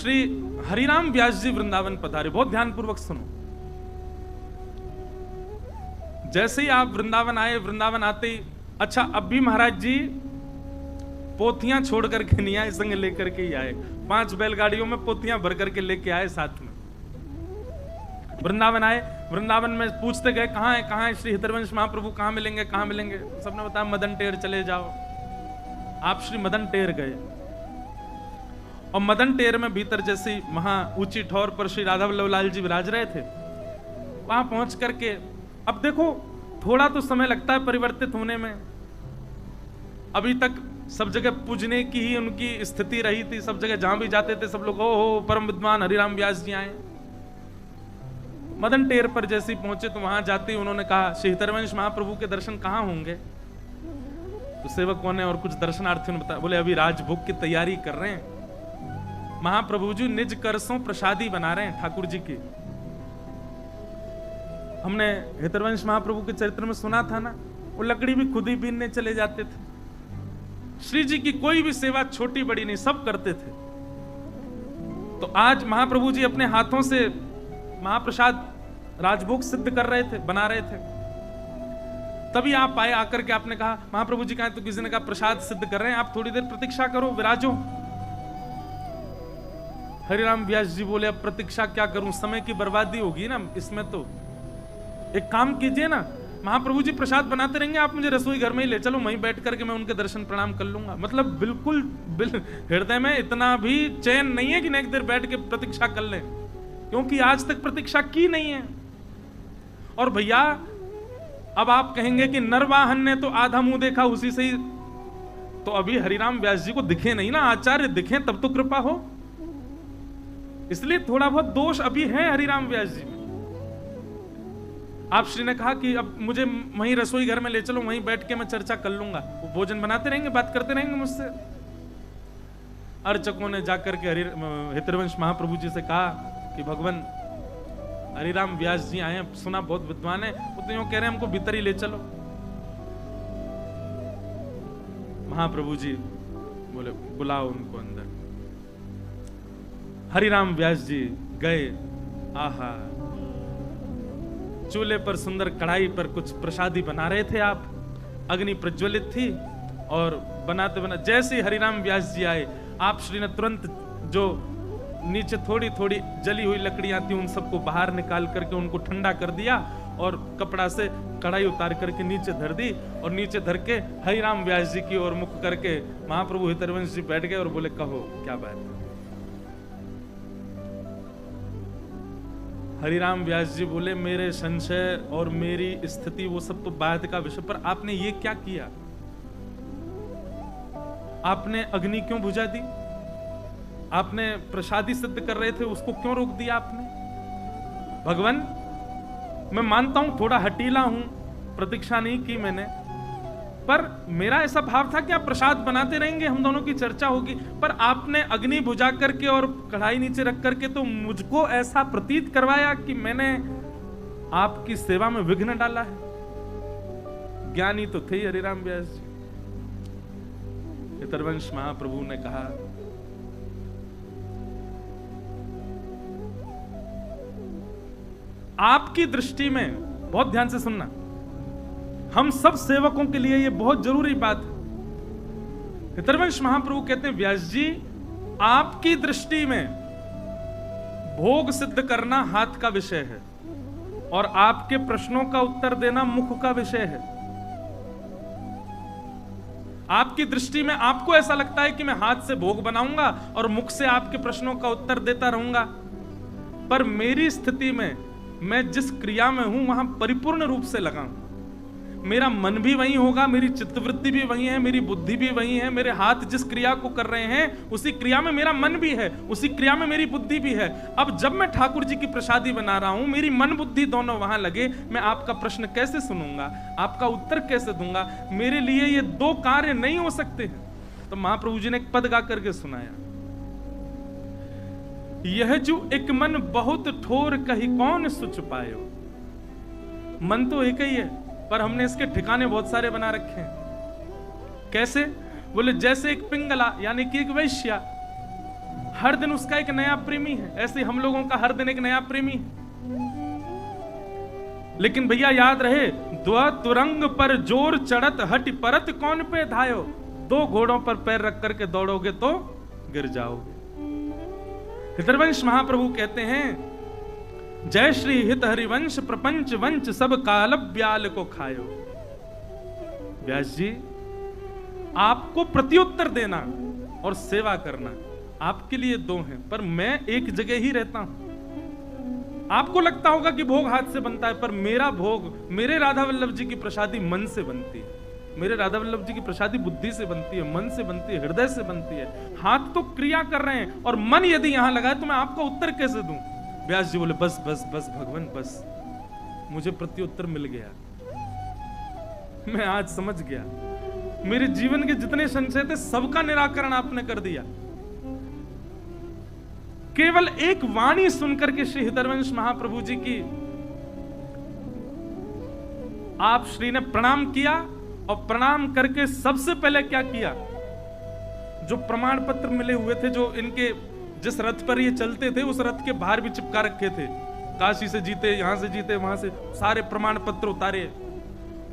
श्री हरिराम व्यास जी वृंदावन पधारे। बहुत ध्यानपूर्वक सुनो। जैसे ही आप वृंदावन आए, वृंदावन आते ही, अच्छा अब भी महाराज जी पोथियां छोड़ करके नहीं आए, संग लेकर के ही आए। 5 बैलगाड़ियों में पोथियां भर करके लेके आए साथ में। वृंदावन आए, वृंदावन में पूछते गए कहाँ है श्री हितरवंश महाप्रभु, कहाँ मिलेंगे कहाँ मिलेंगे। सबने बताया मदन टेर चले जाओ। आप श्री मदन टेर गए और मदन टेर में भीतर जैसी वहां ऊंची ठौर पर श्री राधा वल्लभ लाल जी विराज रहे थे, वहां पहुंच करके अब देखो थोड़ा तो समय लगता है परिवर्तित होने में। अभी तक सब जगह पूजने की ही उनकी स्थिति रही थी, सब जगह जहां भी जाते थे सब लोग ओ परम विद्वान हरिराम व्यास जी आए। मदन टेर पर जैसे पहुंचे तो वहां जाते ही उन्होंने कहा श्री हितरवंश महाप्रभु के दर्शन कहाँ होंगे। तो सेवकों ने और कुछ दर्शनार्थियों ने बताया, बोले अभी राजभोग की तैयारी कर रहे हैं, महाप्रभु जी निज करसों प्रसादी बना रहे हैं ठाकुर जी की। हमने हितरवंश महाप्रभु के चरित्र में सुना था ना, वो लकड़ी भी खुद ही बीनने चले जाते थे। श्री जी की कोई भी सेवा छोटी बड़ी नहीं, सब करते थे। तो आज महाप्रभु जी अपने हाथों से महाप्रसाद राजभोग सिद्ध कर रहे थे, बना रहे थे। तभी आप आए, आकर के आपने कहा महाप्रभु जी कहा, तो किसी ने कहा प्रसाद सिद्ध कर रहे हैं, आप थोड़ी देर प्रतीक्षा करो, विराजो। हरिराम व्यास जी बोले अब प्रतीक्षा क्या करूं, समय की बर्बादी होगी ना इसमें। तो एक काम कीजिए ना, महाप्रभु जी प्रसाद बनाते रहेंगे, आप मुझे रसोई घर में ही ले चलो, वहीं बैठ करके मैं उनके दर्शन प्रणाम कर लूंगा। मतलब बिल्कुल हृदय में इतना भी चैन नहीं है कि एक देर बैठ के प्रतीक्षा कर ले, क्योंकि आज तक प्रतीक्षा की नहीं है। और भैया अब आप कहेंगे कि नरवाहन ने तो आधा मुंह देखा उसी से ही, तो अभी हरिराम व्यास जी को दिखे नहीं ना, आचार्य दिखे तब तो कृपा हो। इसलिए थोड़ा बहुत दोष अभी है हरिराम व्यास जी में। आप श्री ने कहा कि अब मुझे वहीं रसोई घर में ले चलो, वहीं बैठ के मैं चर्चा कर लूंगा, वो भोजन बनाते रहेंगे, बात करते रहेंगे मुझसे। अर्चकों ने जाकर के हितरवंश महाप्रभु जी से कहा कि भगवान हरिराम व्यास जी आए हैं, सुना बहुत विद्वान है, वो तो यूं कह रहे हैं हमको भीतर ही ले चलो। महाप्रभु जी बोले बुलाओ उनको अंदर। हरिराम व्यास जी गए। आहा, चूल्हे पर सुंदर कढ़ाई पर कुछ प्रसादी बना रहे थे आप, अग्नि प्रज्वलित थी और बनाते बना जैसे हरिराम व्यास जी आए, आप श्री ने तुरंत जो नीचे थोड़ी थोड़ी जली हुई लकड़ियां थी उन सबको बाहर निकाल करके उनको ठंडा कर दिया और कपड़ा से कढ़ाई उतार करके नीचे धर दी और नीचे धर के हरिराम व्यास जी की ओर मुख करके महाप्रभु हितरवंश जी बैठ गए और बोले कहो क्या बात है। हरिराम व्यास जी बोले मेरे संशय और मेरी स्थिति वो सब तो बात का विषय, पर आपने ये क्या किया, आपने अग्नि क्यों बुझा दी, आपने प्रसादी सिद्ध कर रहे थे उसको क्यों रोक दिया आपने। भगवान मैं मानता हूं थोड़ा हटीला हूं, प्रतीक्षा नहीं की मैंने, पर मेरा ऐसा भाव था कि आप प्रसाद बनाते रहेंगे, हम दोनों की चर्चा होगी, पर आपने अग्नि बुझा करके और कढ़ाई नीचे रख करके तो मुझको ऐसा प्रतीत करवाया कि मैंने आपकी सेवा में विघ्न डाला है। ज्ञानी तो थे हरिराम व्यास जी। हितरवंश महाप्रभु ने कहा आपकी दृष्टि में, बहुत ध्यान से सुनना, हम सब सेवकों के लिए यह बहुत जरूरी बात है। हितरवंश महाप्रभु कहते हैं व्यास जी आपकी दृष्टि में भोग सिद्ध करना हाथ का विषय है और आपके प्रश्नों का उत्तर देना मुख का विषय है। आपकी दृष्टि में आपको ऐसा लगता है कि मैं हाथ से भोग बनाऊंगा और मुख से आपके प्रश्नों का उत्तर देता रहूंगा, पर मेरी स्थिति में मैं जिस क्रिया में हूं वहां परिपूर्ण रूप से लगा हूं। मेरा मन भी वही होगा, मेरी चित्तवृत्ति भी वही है, मेरी बुद्धि भी वही है, मेरे हाथ जिस क्रिया को कर रहे हैं उसी क्रिया में मेरा मन भी है, उसी क्रिया में मेरी बुद्धि भी है। अब जब मैं ठाकुर जी की प्रसादी बना रहा हूं, मेरी मन बुद्धि दोनों वहां लगे, मैं आपका प्रश्न कैसे सुनूंगा, आपका उत्तर कैसे दूंगा। मेरे लिए ये दो कार्य नहीं हो सकते हैं। तो महाप्रभु जी ने एक पद गा करके सुनाया, यह जो एक मन बहुत ठोर कही कौन सुच पायो। मन तो एक ही है पर हमने इसके ठिकाने बहुत सारे बना रखे हैं। कैसे? बोले जैसे एक पिंगला यानी कि एक वैश्या हर दिन उसका एक नया प्रेमी है, ऐसे हम लोगों का हर दिन एक नया प्रेमी है। लेकिन भैया याद रहे, द्व तुरंग पर जोर चढ़त हट परत कौन पे धायो। दो घोड़ों पर पैर रख करके दौड़ोगे तो गिर जाओगे। हरिवंश महाप्रभु कहते हैं, जय श्री हित हरिवंश प्रपंच वंश सब काल ब्याल को खायो। व्यास जी, आपको प्रत्युत्तर देना और सेवा करना आपके लिए दो हैं, पर मैं एक जगह ही रहता हूं। आपको लगता होगा कि भोग हाथ से बनता है, पर मेरा भोग, मेरे राधा वल्लभ जी की प्रसादी मन से बनती है। मेरे राधा वल्लभ जी की प्रसादी बुद्धि से बनती है, मन से बनती है, हृदय से बनती है। हाथ तो क्रिया कर रहे हैं और मन यदि यहां लगा है तो मैं आपका उत्तर कैसे दूं। व्यास जी बोले, बस बस बस भगवान बस, मुझे प्रत्युत्तर मिल गया। मैं आज समझ गया, मेरे जीवन के जितने संशय थे सबका निराकरण आपने कर दिया। केवल एक वाणी सुनकर के श्री हरिवंश महाप्रभु जी की आप श्री ने प्रणाम किया, और प्रणाम करके सबसे पहले क्या किया, जो प्रमाण पत्र मिले हुए थे, जो इनके जिस रथ पर ये चलते थे उस रथ के बाहर भी चिपका रखे थे, काशी से जीते, यहां से जीते, वहां से, सारे प्रमाण पत्र उतारे।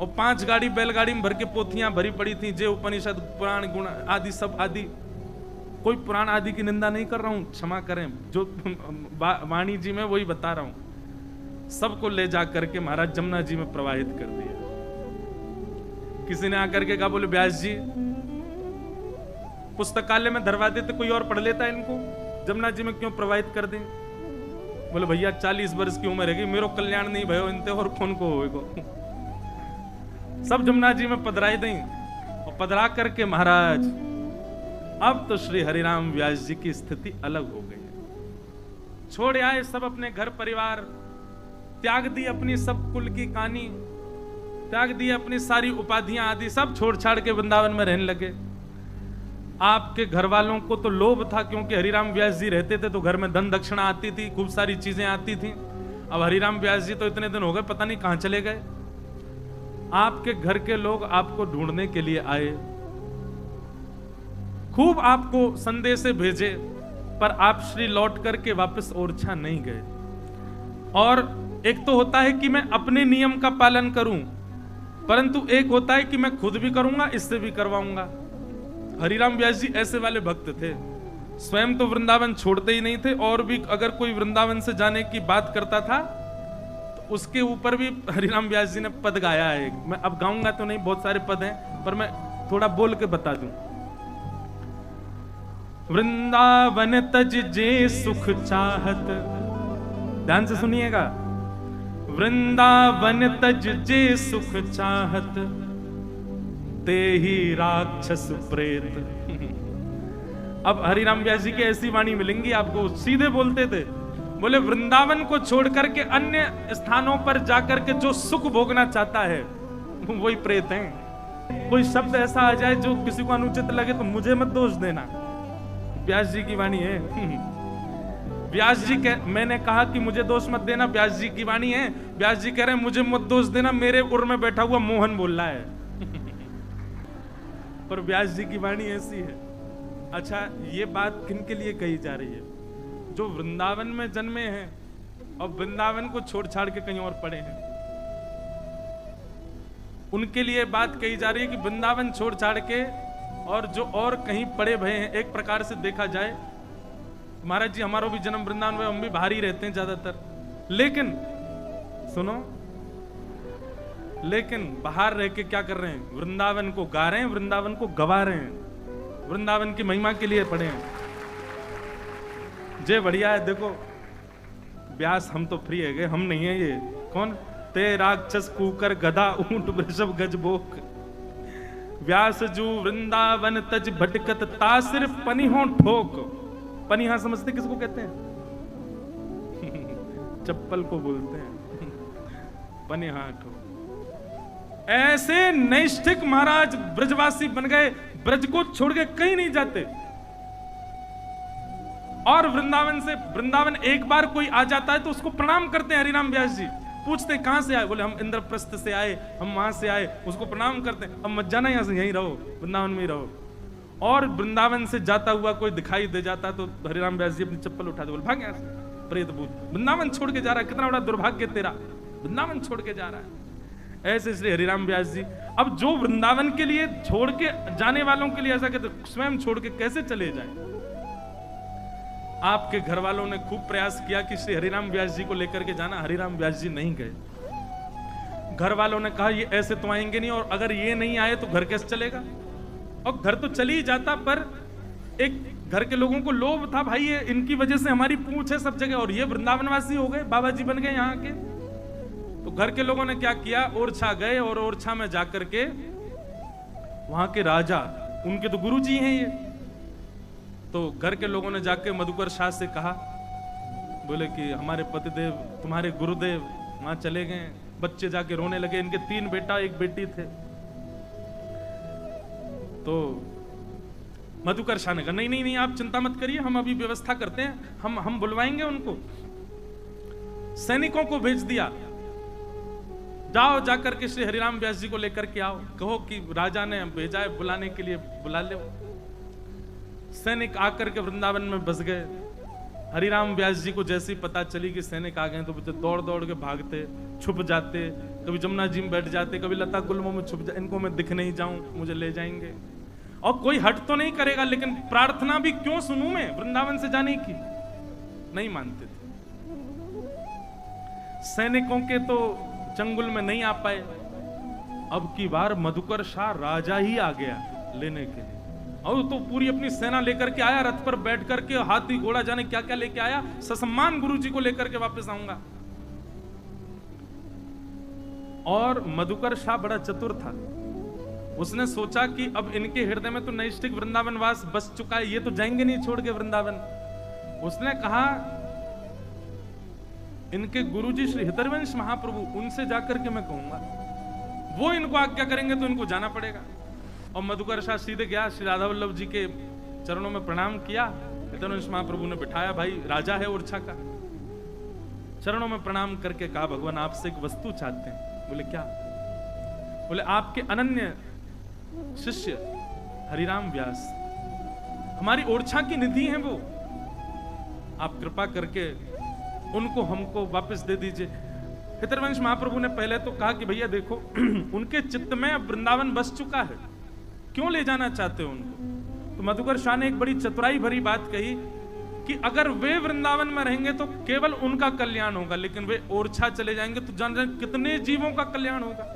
और 5 गाड़ी बैलगाड़ी में भर के पोथियां भरी पड़ी थी, जे उपनिषद पुराण गुण आदि सब आदि। कोई पुराण आदि की निंदा नहीं कर रहा हूं, क्षमा करें, जो वाणी जी में वही बता रहा हूं। सबको ले जा करके महाराज जमुना जी में प्रवाहित कर दिया। किसी ने आकर के कहा, बोले व्यास जी पुस्तकालय में धरवा देते, कोई और पढ़ लेता इनको, जमुना जी में क्यों प्रवाहित कर दें। बोले भैया 40 वर्ष की उम्र है, मेरो कल्याण नहीं भयो इनते और कौन को होएगो। सब जमुना जी में पधराई दें, और पधरा करके महाराज अब तो श्री हरिराम व्यास जी की स्थिति अलग हो गई। छोड़ आए सब अपने घर परिवार, त्याग दी अपनी सब कुल की कहानी, त्याग दी अपनी सारी उपाधियां आदि सब छोड़ छाड़ के वृंदावन में रहने लगे। आपके घर वालों को तो लोभ था, क्योंकि हरिराम व्यास जी रहते थे तो घर में धन दक्षिणा आती थी, खूब सारी चीजें आती थी। अब हरिराम व्यास जी तो इतने दिन हो गए, पता नहीं कहां चले गए। आपके घर के लोग आपको ढूंढने के लिए आए, खूब आपको संदेश भेजे, पर आप श्री लौट करके वापस ओरछा नहीं गए। और एक तो होता है कि मैं अपने नियम का पालन करूं, परंतु एक होता है कि मैं खुद भी करूंगा, इससे भी करवाऊंगा। हरिराम व्यास जी ऐसे वाले भक्त थे, स्वयं तो वृंदावन छोड़ते ही नहीं थे, और भी अगर कोई वृंदावन से जाने की बात करता था तो उसके ऊपर भी हरिराम व्यास जी ने पद गाया है। मैं अब गाऊंगा तो नहीं, बहुत सारे पद हैं, पर मैं थोड़ा बोल के बता दूं। वृंदावन तज जे सुख चाहत, ध्यान से सुनिएगा, वृंदावन तज जे सुख चाहत, ते ही राक्षस प्रेत। अब हरिराम व्यास जी की ऐसी वाणी मिलेंगी आपको, सीधे बोलते थे, बोले वृंदावन को छोड़ करके अन्य स्थानों पर जाकर के जो सुख भोगना चाहता है वही प्रेत हैं। कोई शब्द ऐसा आ जाए जो किसी को अनुचित लगे तो मुझे मत दोष देना, व्यास जी की वाणी है। व्यास जी मैंने कहा कि मुझे दोष मत देना, व्यास जी की वाणी है। व्यास जी कह रहे हैं मुझे मत दोष देना, मेरे उर में बैठा हुआ मोहन बोल रहा है। पर व्यास जी की वाणी ऐसी है। अच्छा, ये बात किन के लिए कही जा रही है? जो वृंदावन में जन्मे हैं और वृंदावन को छोड़ छाड़ के कहीं और पड़े हैं, उनके लिए बात कही जा रही है कि वृंदावन छोड़ छाड़ के और जो और कहीं पड़े भये हैं। एक प्रकार से देखा जाए, महाराज जी हमारा भी जन्म वृंदावन में, हम भी बाहर ही रहते हैं ज्यादातर, लेकिन सुनो, लेकिन बाहर रह के क्या कर रहे हैं? वृंदावन को गा रहे हैं, वृंदावन को गवा रहे हैं, वृंदावन की महिमा के लिए पड़े हैं। जे बढ़िया है। देखो व्यास, हम तो फ्री है गए, हम नहीं है। ये कौन? ते राक्षस कूकर गधा ऊंट वृषभ गजबोक, व्यास जू वृंदावन तज भटकत तासिर पनिहों ठोक। पनिहा समझते किसको कहते हैं? चप्पल को बोलते हैं पनिहा ठोक। ऐसे नैष्ठिक महाराज ब्रजवासी बन गए, ब्रज को छोड़ के कहीं नहीं जाते। और वृंदावन एक बार कोई आ जाता है तो उसको प्रणाम करते हैं हरिराम व्यास जी। पूछते कहां से आए? बोले हम इंद्रप्रस्थ से आए, हम वहां से आए। उसको प्रणाम करते हैं, अब मत जाना यहां से, यहीं रहो, वृंदावन में ही रहो। और वृंदावन से जाता हुआ कोई दिखाई दे जाता तो हरिराम व्यास जी अपनी चप्पल उठा दे, बोले भाग यहाँ से प्रेत भूत, वृंदावन छोड़ के जा रहा है, कितना बड़ा दुर्भाग्य तेरा, वृंदावन छोड़ के जा रहा है। ऐसे श्री हरिराम व्यास जी, अब जो वृंदावन के लिए छोड़ के जाने वालों के लिए ऐसा कहते, स्वयं छोड़ के कैसे चले जाए। आपके घर वालों ने खूब प्रयास किया कि श्री हरिराम व्यास जी को लेकर के जाना, हरिराम व्यास जी नहीं गए। घर वालों ने कहा ये ऐसे तो आएंगे नहीं, और अगर ये नहीं आए तो घर कैसे चलेगा, और घर तो चल ही जाता, पर एक घर के लोगों को लोभ था, भाई ये इनकी वजह से हमारी पूंछ है सब जगह, और ये वृंदावनवासी हो गए, बाबा जी बन गए यहाँ के। तो घर के लोगों ने क्या किया, ओरछा गए, और ओरछा में जाकर के वहां के राजा, उनके तो गुरु जी हैं ये, तो घर के लोगों ने जाके मधुकर शाह से कहा, बोले कि हमारे पतिदेव, तुम्हारे गुरुदेव वहां चले गए। बच्चे जाके रोने लगे, इनके 3 बेटा 1 बेटी थे। तो मधुकर शाह ने कहा नहीं नहीं नहीं, आप चिंता मत करिए, हम अभी व्यवस्था करते हैं, हम बुलवाएंगे उनको। सैनिकों को भेज दिया, जाओ जाकर के श्री हरिराम व्यास जी को लेकर के आओ, कहो कि राजा ने भेजा है बुलाने के लिए, बुला ले। सैनिक आकर के वृंदावन में बस गए। हरिराम व्यास जी को जैसी पता चली कि सैनिक आ गए तो बच्चे दौड़ दौड़ के भागते, छुप जाते, कभी जमुना जी में बैठ जाते, कभी लता गुल्मों में छुप जाते, इनको मैं दिख नहीं जाऊं, मुझे ले जाएंगे। और कोई हट तो नहीं करेगा, लेकिन प्रार्थना भी क्यों सुनूं मैं वृंदावन से जाने की, नहीं मानते थे। सैनिकों के तो चंगुल में नहीं आ पाए। अब की बार मधुकर शाह राजा ही आ गया लेने के लिए, और तो पूरी अपनी सेना लेकर के आया, रथ पर बैठ करके, हाथी घोड़ा जाने क्या क्या लेके आया, ससम्मान गुरु जी को लेकर के वापस आऊंगा। और मधुकर शाह बड़ा चतुर था, उसने सोचा कि अब इनके हृदय में तो नैष्ठिक वृंदावन वास बस चुका है, ये तो जाएंगे नहीं छोड़ के वृंदावन। उसने कहा इनके गुरुजी श्री हितरवंश महाप्रभु, उनसे जाकर के मैं कहूंगा, वो इनको आज्ञा करेंगे तो इनको जाना पड़ेगा। और मधुकर शाह सीधे गया, श्री राधा वल्लभ जी के चरणों में प्रणाम किया। हितरवंश महाप्रभु ने बिठाया, भाई राजा है ओरछा का, चरणों में प्रणाम करके कहा भगवान आपसे एक वस्तु चाहते हैं। बोले क्या? बोले आपके अनन्य शिष्य हरिराम व्यास हमारी ओरछा की निधि हैं, वो आप कृपा करके उनको हमको वापस दे दीजिए। हितरवंश महाप्रभु ने पहले तो कहा कि भैया देखो उनके चित्त में अब वृंदावन बस चुका है, क्यों ले जाना चाहते हो उनको? तो मधुकर शाह ने एक बड़ी चतुराई भरी बात कही कि अगर वे वृंदावन में रहेंगे तो केवल उनका कल्याण होगा, लेकिन वे ओरछा चले जाएंगे तो जान कितने जीवों का कल्याण होगा।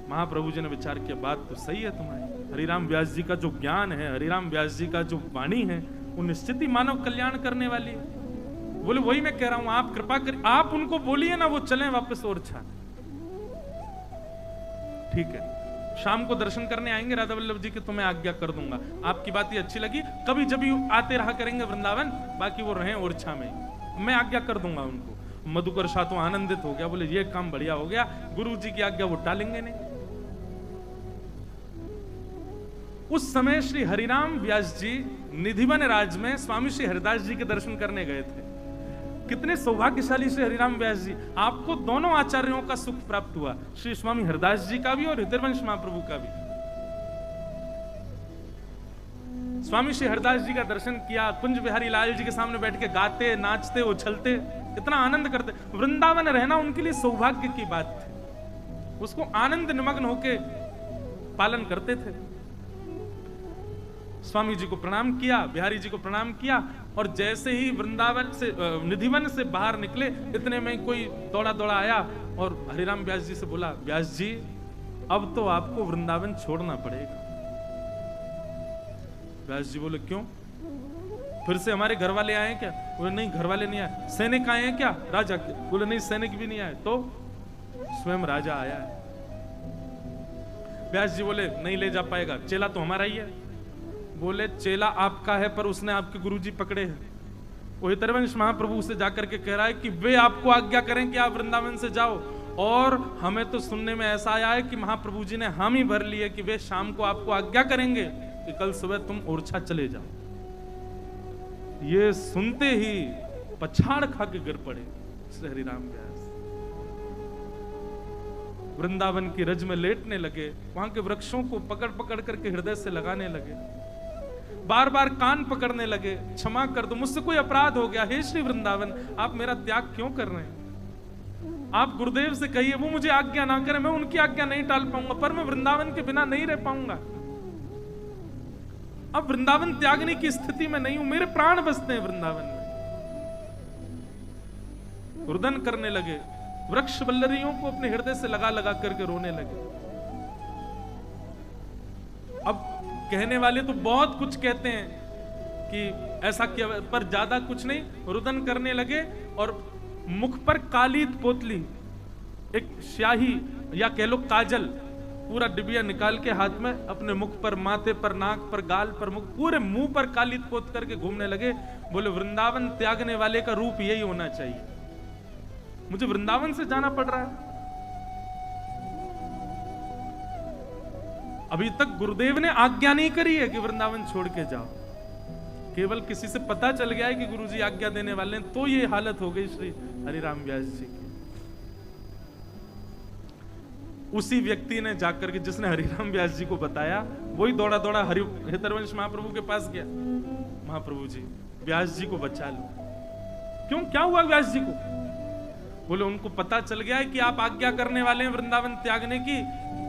महाप्रभु जी ने विचार किया, बात तो सही है तुम्हारी, हरिराम व्यास जी का जो ज्ञान है, हरिराम व्यास जी का जो वाणी है, वो निश्चित ही मानव कल्याण करने वाली है। बोले वही मैं कह रहा हूं, आप कृपा कर, आप उनको बोलिए ना वो चलें वापस ओरछा। ठीक है, शाम को दर्शन करने आएंगे राधा वल्लभ जी के, तो मैं आज्ञा कर दूंगा। आपकी बात ये अच्छी लगी, कभी जब भी आते रहा करेंगे वृंदावन, बाकी वो रहें ओरछा में, मैं आज्ञा कर दूंगा उनको। मधुकर शाह तो आनंदित हो गया, बोले ये काम बढ़िया हो गया, गुरु जी की आज्ञा वो टालेंगे नहीं। उस समय श्री हरिराम व्यास जी निधिवन राज में स्वामी श्री हरिदास जी के दर्शन करने गए थे। कितने सौभाग्यशाली श्री हरिराम व्यास जी, आपको दोनों आचार्यों का सुख प्राप्त हुआ, श्री स्वामी हरिदास जी का भी और हितरवंश महाप्रभु का भी। स्वामी श्री हरिदास जी का दर्शन किया, कुंज बिहारी लाल जी के सामने बैठ के गाते, नाचते, उछलते, इतना आनंद करते। वृंदावन रहना उनके लिए सौभाग्य की बात थी, उसको आनंद निमग्न होके पालन करते थे। स्वामी जी को प्रणाम किया, बिहारी जी को प्रणाम किया, और जैसे ही वृंदावन से निधिवन से बाहर निकले, इतने में कोई दौड़ा दौड़ा आया और हरिराम व्यास जी से बोला, व्यास जी अब तो आपको वृंदावन छोड़ना पड़ेगा। व्यास जी बोले क्यों? फिर से हमारे घर वाले आए क्या? बोले नहीं घर वाले नहीं आए। सैनिक आए हैं क्या? राजा के? बोले नहीं सैनिक भी नहीं आए। तो स्वयं राजा आया है। व्यास जी बोले नहीं ले जा पाएगा, चेला तो हमारा ही है। बोले चेला आपका है पर उसने आपके गुरुजी पकड़े हैं। वो हितरवंश महाप्रभु से जाकर के कह रहा है कि वे आपको आज्ञा करें कि आप वृंदावन से जाओ, और हमें तो सुनने में ऐसा आया है कि महाप्रभु जी ने हम ही भर लिए कि वे शाम को आपको आज्ञा करेंगे कि कल सुबह तुम ओरछा चले जाओ। ये सुनते ही पछाड़ खा के गिर पड़े श्री हरिराम व्यास। वृंदावन की रज में लेटने लगे, वहां के वृक्षों को पकड़ पकड़ करके हृदय से लगाने लगे, बार बार कान पकड़ने लगे, क्षमा कर दो, मुझसे कोई अपराध हो गया, हे श्री वृंदावन आप मेरा त्याग क्यों कर रहे हैं? आप गुरुदेव से कहिए वो मुझे आज्ञा ना करें, मैं उनकी आज्ञा नहीं टाल पाऊंगा, पर मैं वृंदावन के बिना नहीं रह पाऊंगा। अब वृंदावन त्यागने की स्थिति में नहीं हूं, मेरे प्राण बसते हैं वृंदावन में। रुदन करने लगे, वृक्ष वल्लरियों को अपने हृदय से लगा लगा करके रोने लगे। अब कहने वाले तो बहुत कुछ कहते हैं कि ऐसा किया, पर ज्यादा कुछ नहीं, रुदन करने लगे और मुख पर कालीत पोतली, एक स्याही या कह लो काजल, पूरा डिबिया निकाल के हाथ में अपने मुख पर, माथे पर, नाक पर, गाल पर, मुख, पूरे मुंह पर कालीत पोत करके घूमने लगे। बोले वृंदावन त्यागने वाले का रूप यही होना चाहिए, मुझे वृंदावन से जाना पड़ रहा है। अभी तक गुरुदेव ने आज्ञा नहीं करी है कि वृंदावन छोड़ के जाओ, केवल किसी से पता चल गया है कि गुरुजी आज्ञा देने वाले हैं, तो ये हालत हो गई श्री हरिराम व्यास जी की। उसी व्यक्ति ने जाकर के, जिसने हरिराम व्यास जी को बताया, वही दौड़ा दौड़ा हरिहरवंश महाप्रभु के पास गया, महाप्रभु जी व्यास जी को बचा लो। क्यों, क्या हुआ व्यास जी को? बोले उनको पता चल गया है कि आप आज्ञा करने वाले हैं वृंदावन त्यागने की,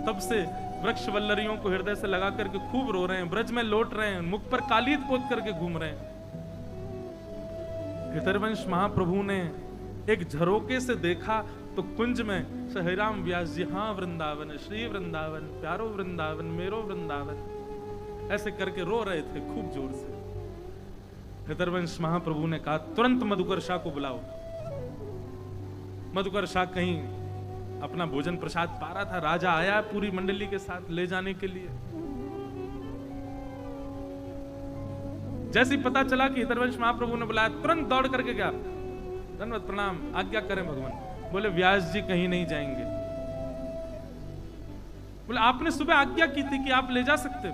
तब से वृक्ष वल्लरियों को हृदय से लगा करके खूब रो रहे हैं, ब्रज में लौट रहे हैं, मुख पर कालीत पोत करके घूम रहे हैं। हरिहरवंश महाप्रभु ने एक झरोके से देखा तो कुंज में हरिराम व्यास जी, हाँ वृंदावन, श्री वृंदावन, प्यारो वृंदावन, मेरो वृंदावन, ऐसे करके रो रहे थे खूब जोर से। हरिहरवंश महाप्रभु ने कहा तुरंत मधुकर शाह को बुलाओ। मधुकर शाह कहीं अपना भोजन प्रसाद पा रहा था, राजा आया पूरी मंडली के साथ ले जाने के लिए। जैसे ही पता चला कि हरिहरवंश महाप्रभु ने बुलाया, तुरंत दौड़ करके गया, धन्यवाद प्रणाम, आज्ञा करें भगवान। बोले व्यास जी कहीं नहीं जाएंगे। बोले आपने सुबह आज्ञा की थी कि आप ले जा सकते।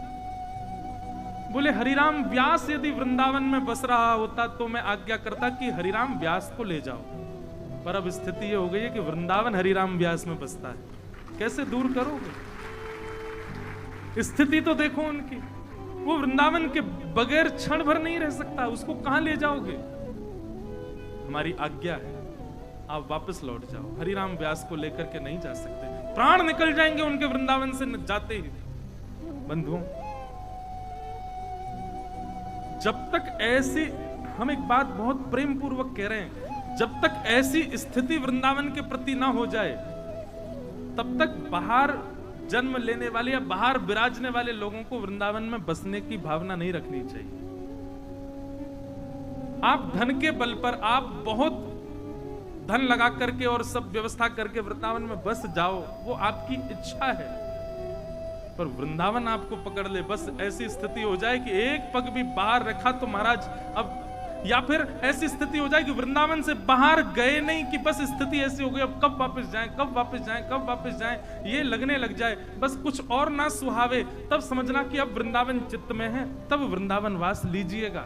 बोले हरिराम व्यास यदि वृंदावन में बस रहा होता तो मैं आज्ञा करता कि हरिराम व्यास को ले जाओ, पर अब स्थिति ये हो गई है कि वृंदावन हरिराम व्यास में बसता है, कैसे दूर करोगे? स्थिति तो देखो उनकी, वो वृंदावन के बगैर क्षण भर नहीं रह सकता, उसको कहां ले जाओगे? हमारी आज्ञा है आप वापस लौट जाओ, हरिराम व्यास को लेकर के नहीं जा सकते, प्राण निकल जाएंगे उनके वृंदावन से जाते ही। बंधुओं, जब तक ऐसी, हम एक बात बहुत प्रेम पूर्वक कह रहे हैं, जब तक ऐसी स्थिति वृंदावन के प्रति ना हो जाए, तब तक बाहर जन्म लेने वाले या बाहर विराजने वाले लोगों को वृंदावन में बसने की भावना नहीं रखनी चाहिए। आप धन के बल पर, आप बहुत धन लगा करके और सब व्यवस्था करके वृंदावन में बस जाओ, वो आपकी इच्छा है, पर वृंदावन आपको पकड़ ले, बस ऐसी स्थिति हो जाए कि एक पग भी बाहर रखा तो महाराज अब, या फिर ऐसी स्थिति हो जाए कि वृंदावन से बाहर गए नहीं, कि बस स्थिति ऐसी हो गई अब कब वापस जाएं, कब वापस जाएं, कब वापस जाएं, ये लगने लग जाए, बस कुछ और ना सुहावे, तब समझना कि अब वृंदावन चित्त में है, तब वृंदावन वास लीजिएगा।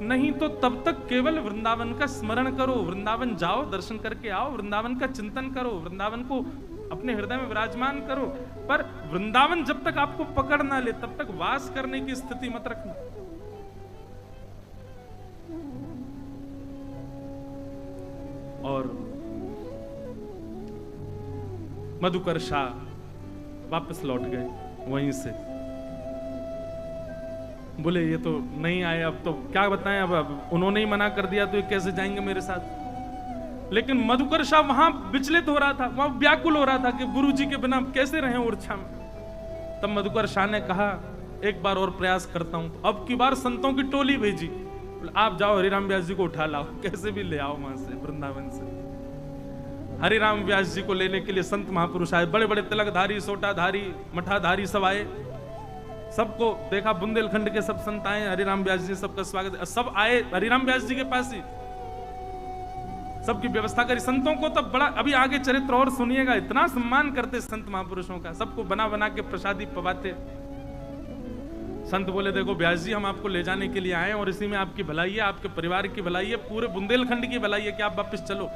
नहीं तो तब तक केवल वृंदावन का स्मरण करो, वृंदावन जाओ, दर्शन करके आओ, वृंदावन का चिंतन करो, वृंदावन को अपने हृदय में विराजमान करो, पर वृंदावन जब तक आपको पकड़ ना ले तब तक वास करने की स्थिति मत रखना। और मधुकर शाह वापस लौट गए वहीं से। बोले ये तो नहीं आए, अब तो क्या बताएं, अब उन्होंने ही मना कर दिया तो ये कैसे जाएंगे मेरे साथ। लेकिन मधुकर शाह वहां विचलित हो रहा था, वहां व्याकुल हो रहा था कि गुरुजी के बिना कैसे रहें ओरछा में। तब मधुकर शाह ने कहा एक बार और प्रयास करता हूं। अब की बार संतों की टोली भेजी, आप जाओ हरिराम व्यास जी को उठा लाओ, कैसे भी ले आओ वहां से, वृंदावन से। हरिराम व्यास जी को लेने के लिए संत महापुरुष आए, बड़े बड़े तिलकधारी, सोटाधारी, मठाधारी सब आए, सबको देखा, बुंदेलखंड के सब संत आए, हरिराम व्यास जी सबका स्वागत, सब आए हरिराम व्यास जी के पास ही, सबकी व्यवस्था करी। संतों को तब बड़ा, अभी आगे चरित्र और सुनिएगा, इतना सम्मान करते संत महापुरुषों का, सबको बना बना के प्रसादी पवाते। संत बोले देखो व्यास जी हम आपको ले जाने के लिए आए और इसी में आपकी भलाई है, आपके परिवार की भलाई है, पूरे बुंदेलखंड की भलाई है कि आप वापस चलो।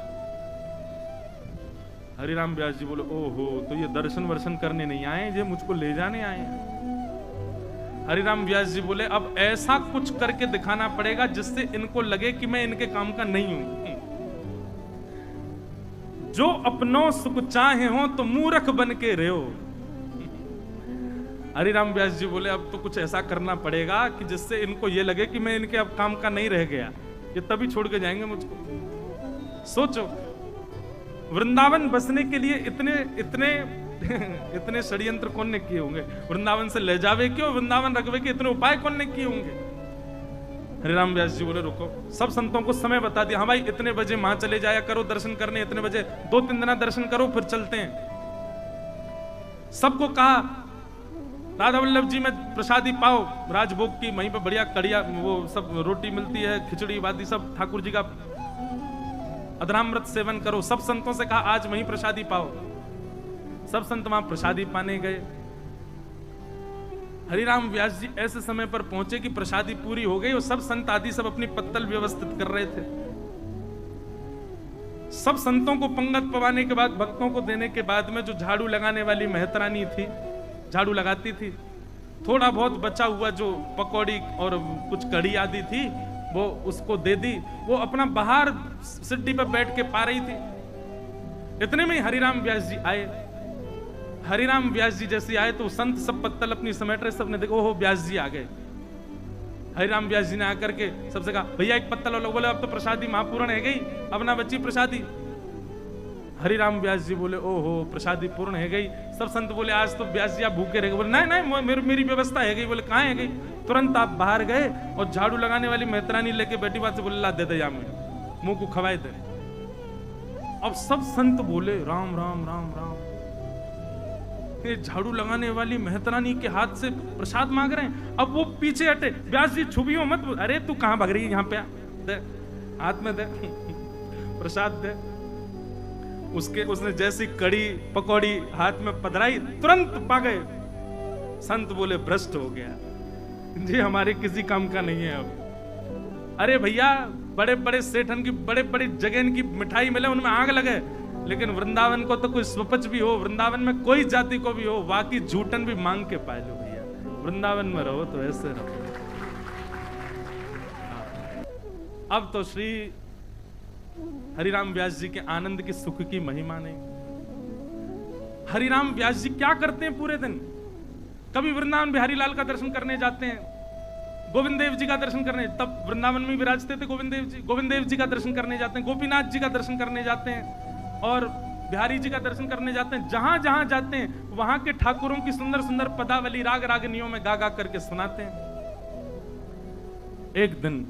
हरिराम व्यास जी बोले ओहो, तो ये दर्शन वर्शन करने नहीं आए, ये मुझको ले जाने आए हैं। हरिराम व्यास जी बोले अब ऐसा कुछ करके दिखाना पड़ेगा जिससे इनको लगे कि मैं इनके काम का नहीं हूं। जो अपनों सुख चाहे हो तो मूर्ख बन के रहो। हरिराम व्यास जी बोले अब तो कुछ ऐसा करना पड़ेगा कि जिससे इनको ये लगे कि मैं इनके अब काम का नहीं रह गया, ये तभी छोड़ के जाएंगे मुझको। सोचो, वृंदावन बसने के लिए इतने इतने इतने षड्यंत्र कौन ने किए होंगे? वृंदावन से ले जावे क्यों, वृंदावन रखवे के इतने उपाय कौन ने किए होंगे? हरिराम व्यास जी बोले रुको, सब संतों को समय बता दिया, हाँ भाई इतने बजे वहां चले जाया करो दर्शन करने, इतने बजे 2-3 दिन दर्शन करो फिर चलते हैं। सबको कहा राधा वल्लभ जी में प्रसादी पाओ राजभोग की, वहीं पे बढ़िया कड़िया वो सब रोटी मिलती है, खिचड़ी वादी सब, ठाकुर जी का अधरामृत सेवन करो। सब संतों से कहा आज वहीं प्रसादी पाओ। सब संत वहां प्रसादी पाने गए। हरिराम व्यास जी ऐसे समय पर पहुंचे कि प्रसादी पूरी हो गई और सब संत आदि सब अपनी पत्तल व्यवस्थित कर रहे थे। सब संतों को पंगत पवाने के बाद, भक्तों को देने के बाद में जो झाड़ू लगाने वाली मेहतरानी थी, झाड़ू लगाती थी, थोड़ा बहुत बचा हुआ जो पकौड़ी और कुछ कड़ी आदि थी वो उसको दे दी। वो अपना बाहर सिड्डी पर बैठ के पा रही थी। इतने में हरिराम व्यास जी आए। हरिराम व्यास जी जैसे आए तो संत सब पत्तल अपनी समेट रहे, सबने देखो ओहो व्यास जी आ गए। हरिराम व्यास जी ने आकर के सबसे कहा भैया एक पत्तल और लोग बोले अब तो प्रसादी महापूर्ण है गई, अब ना बची प्रसादी। हरिराम व्यास जी बोले ओहो प्रसादी पूर्ण है गई। सब संत बोले आज तो व्यास जी आप भूखे रह गए। बोले नहीं नहीं मेरी व्यवस्था है गई। बोले कहाँ है गई? तुरंत आप बाहर गए और झाड़ू लगाने वाली मेहतरानी लेके बैठी बात से बोले ला दे दे या मुंह को खवाए दे। अब सब संत बोले राम राम राम राम, ये झाड़ू लगाने वाली मेहतरानी के हाथ से प्रसाद मांग रहे हैं। अब वो पीछे हटे, व्यास जी छुपियो मत। अरे तू कहां भाग रही है, यहाँ पे दे, हाथ में दे प्रसाद दे। उसने जैसी कड़ी पकौड़ी हाथ में पधराई तुरंत पा गए। संत बोले भ्रष्ट हो गया, ये हमारे किसी काम का नहीं है अब। अरे भैया बड़े बड़े सेठन की बड़े बड़े जगह की मिठाई मिले उनमें आग लगे, लेकिन वृंदावन को तो कोई स्वपच भी हो, वृंदावन में कोई जाति को भी हो, बाकी झूठन भी मांग के पाए लो भैया। वृंदावन में रहो तो ऐसे रहो। अब तो श्री हरिराम व्यास जी के आनंद की सुख की महिमा नहीं। हरिराम व्यास जी क्या करते हैं पूरे दिन? कभी वृंदावन बिहारी लाल का दर्शन करने जाते हैं, गोविंद देव जी का दर्शन करने, तब वृंदावन में विराजते थे गोविंद देव जी का दर्शन करने जाते हैं, गोपीनाथ जी का दर्शन करने जाते हैं और बिहारी जी का दर्शन करने जाते हैं। जहां जहां जाते हैं वहां के ठाकुरों की सुंदर सुंदर पदावली राग रागनियों में गा गा करके सुनाते हैं। एक दिन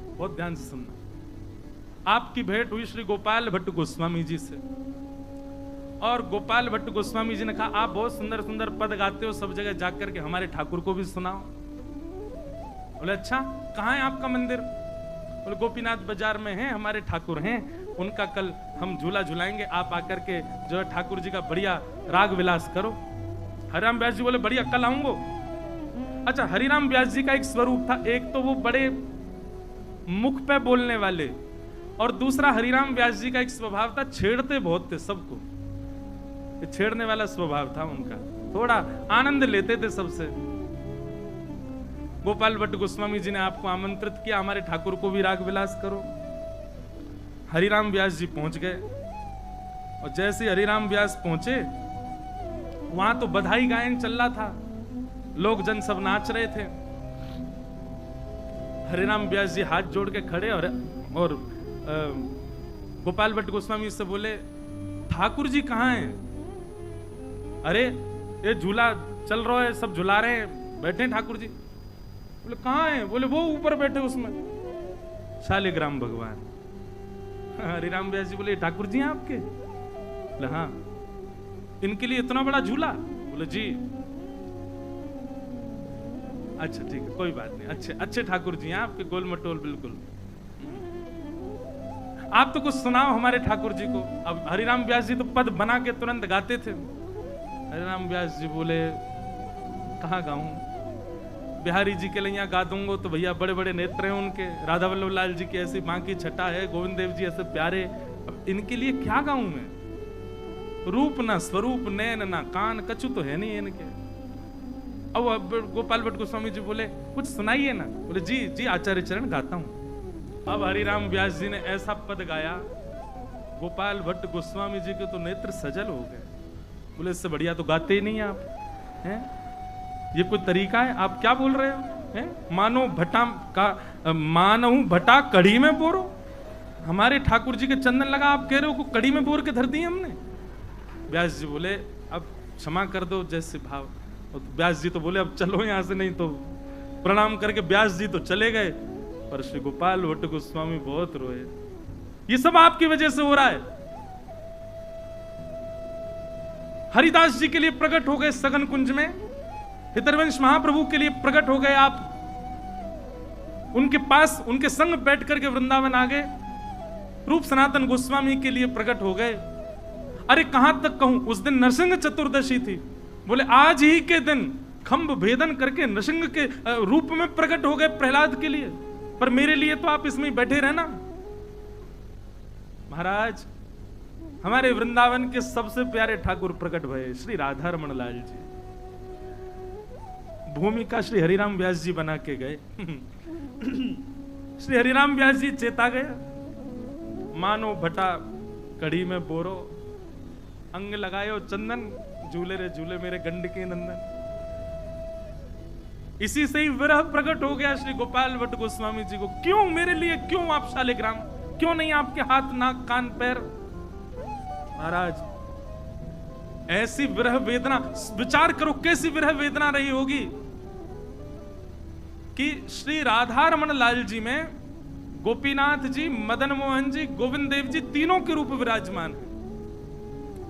बहुत ध्यान से सुनना, आपकी भेंट हुई श्री गोपाल भट्ट गोस्वामी जी से, और गोपाल भट्ट गोस्वामी जी ने कहा आप बहुत सुंदर सुंदर पद गाते हो, सब जगह जाकर के हमारे ठाकुर को भी सुनाओ। बोले अच्छा कहाँ है आपका मंदिर? बोले गोपीनाथ बाजार में है, हमारे ठाकुर हैं, उनका कल हम झूला झुलाएंगे, आप आकर के जो है ठाकुर जी का बढ़िया राग विलास करो। हरिराम व्यास जी बोले बढ़िया कल आऊंगो। अच्छा हरिराम व्यास जी का एक स्वरूप था, एक तो वो बड़े मुख पे बोलने वाले, और दूसरा हरिराम व्यास जी का एक स्वभाव था छेड़ते बहुत थे सबको, छेड़ने वाला स्वभाव था उनका, थोड़ा आनंद लेते थे सबसे। गोपाल भट्ट गोस्वामी जी ने आपको आमंत्रित किया हमारे ठाकुर को भी राग विलास करो। हरिराम व्यास जी पहुंच गए, और जैसे हरिराम व्यास पहुंचे वहां तो बधाई गायन चल रहा था, लोग जन सब नाच रहे थे। हरिराम व्यास जी हाथ जोड़ के खड़े और गोपाल भट्ट गोस्वामी से बोले ठाकुर जी कहाँ हैं? अरे ये झूला चल रहा है, सब झुला रहे हैं, बैठे ठाकुर जी। बोले कहाँ हैं? बोले वो ऊपर बैठे उसमें, शालिग्राम भगवान। हरिराम व्यास जी बोले ठाकुर जी हैं आपके? बोले हाँ। इनके लिए इतना बड़ा झूला? बोले जी। अच्छा ठीक है कोई बात नहीं, अच्छे अच्छे ठाकुर जी हैं आपके, गोल मटोल बिल्कुल। आप तो कुछ सुनाओ हमारे ठाकुर जी को। अब हरिराम व्यास जी तो पद बना के तुरंत गाते थे। हरिराम व्यास जी बोले कहाँ गाऊं? बिहारी जी के लिए यहाँ गा दूंगा तो भैया बड़े बड़े नेत्र हैं उनके, राधा वल्लभ लाल जी की ऐसी मां की छटा है, गोविंद देव जी ऐसे प्यारे, अब इनके लिए क्या गाऊं मैं? रूप ना स्वरूप, नैन ना कान, कछु तो है नहीं इनके। अब गोपाल भट्ट गोस्वामी जी बोले कुछ सुनाइए ना। बोले जी जी आचार्य चरण गाता हूं। अब हरिराम व्यास जी ने ऐसा पद गाया, गोपाल भट्ट गोस्वामी जी के तो नेत्र सजल हो गए। बोले इससे बढ़िया तो गाते ही नहीं आप हैं, ये कोई तरीका है? आप क्या बोल रहे हो हैं? मानो भटा का मानो भटा कड़ी में बोरो। हमारे ठाकुर जी के चंदन लगा, आप कह रहे हो को कड़ी में बोर के धर दिए हमने। व्यास जी बोले अब क्षमा कर दो जैसे भाव। व्यास जी तो बोले अब चलो यहां से, नहीं तो प्रणाम करके व्यास जी तो चले गए। पर श्री गोपाल भट्ट गोस्वामी बहुत रोए। ये सब आपकी वजह से हो रहा है। हरिदास जी के लिए प्रकट हो गए सघन कुंज में, हितरवंश महाप्रभु के लिए प्रकट हो गए आप, उनके पास उनके संग बैठ करके वृंदावन आ गए। रूप सनातन गोस्वामी के लिए प्रकट हो गए। अरे कहां तक कहूं, उस दिन नरसिंह चतुर्दशी थी। बोले आज ही के दिन खंभ भेदन करके नरसिंह के रूप में प्रकट हो गए प्रहलाद के लिए, पर मेरे लिए तो आप इसमें बैठे रहना। महाराज हमारे वृंदावन के सबसे प्यारे ठाकुर प्रकट भये श्री राधा रमण लाल जी। भूमिका श्री हरिराम व्यास जी बना के गए। श्री हरिराम व्यास जी चेता गया, मानो भटा कड़ी में बोरो, अंग लगायो चंदन, झूले रे झूले मेरे गंड के नंदन। इसी से ही विरह प्रकट हो गया श्री गोपाल भट्ट गोस्वामी जी को। क्यों मेरे लिए, क्यों आप शालिग्राम, क्यों नहीं आपके हाथ नाक कान पैर? महाराज ऐसी विरह वेदना, विचार करो कैसी विरह वेदना रही होगी कि श्री राधा रमण लाल जी में गोपीनाथ जी, मदन मोहन जी, गोविंद देव जी तीनों के रूप विराजमान हैं।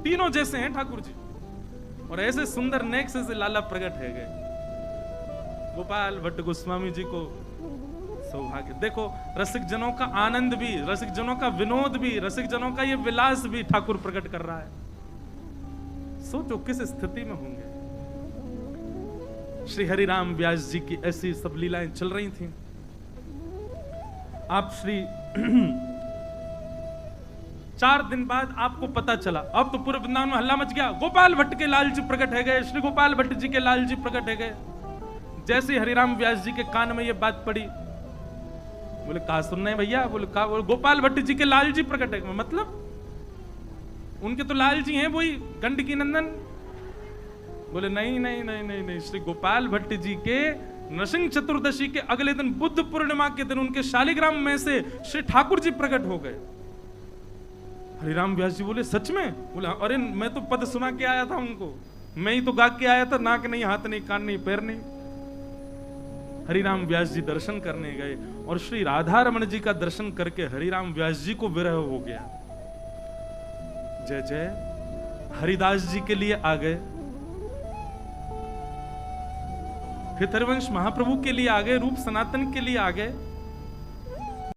तीनों जैसे हैं ठाकुर जी, और ऐसे सुंदर नेक से लाला प्रकट है गए। गोपाल भट्ट गोस्वामी जी को सौभाग्य। देखो रसिक जनों का आनंद भी, रसिक जनों का विनोद भी, रसिक जनों का ये विलास भी ठाकुर प्रकट कर रहा है। सोचो किस स्थिति में होंगे। श्री हरिराम व्यास जी की ऐसी सब लीलाएं चल रही थी। आप श्री 4 दिन बाद आपको पता चला, अब तो पूरे वृंदावन में हल्ला मच गया, गोपाल भट्ट के लाल जी प्रकट है गए, श्री गोपाल भट्ट जी के लाल जी प्रकट है गए। जैसे हरिराम व्यास जी के कान में ये बात पड़ी, बोले कहा सुनना है भैया? बोले कहा? बोले गोपाल भट्ट जी के लाल जी प्रकट है। मतलब उनके तो लाल जी हैं वही गंडकी नंदन। बोले नहीं नहीं नहीं नहीं नहीं, श्री गोपाल भट्ट जी के नरसिंह चतुर्दशी के अगले दिन बुद्ध पूर्णिमा के दिन उनके शालिग्राम में से श्री ठाकुर जी प्रकट हो गए। हरिराम व्यास जी बोले सच में? बोले अरे मैं तो पद सुना के आया था उनको, मैं ही तो गा के आया था, नाक नहीं, हाथ नहीं, कान नहीं, पैर नहीं। हरिराम व्यास जी दर्शन करने गए और श्री राधा रमण जी का दर्शन करके हरिराम व्यास जी को विरह हो गया। जय जय हरिदास जी के लिए आ गए, हितरवंश महाप्रभु के लिए आ गए, रूप सनातन के लिए आ गए।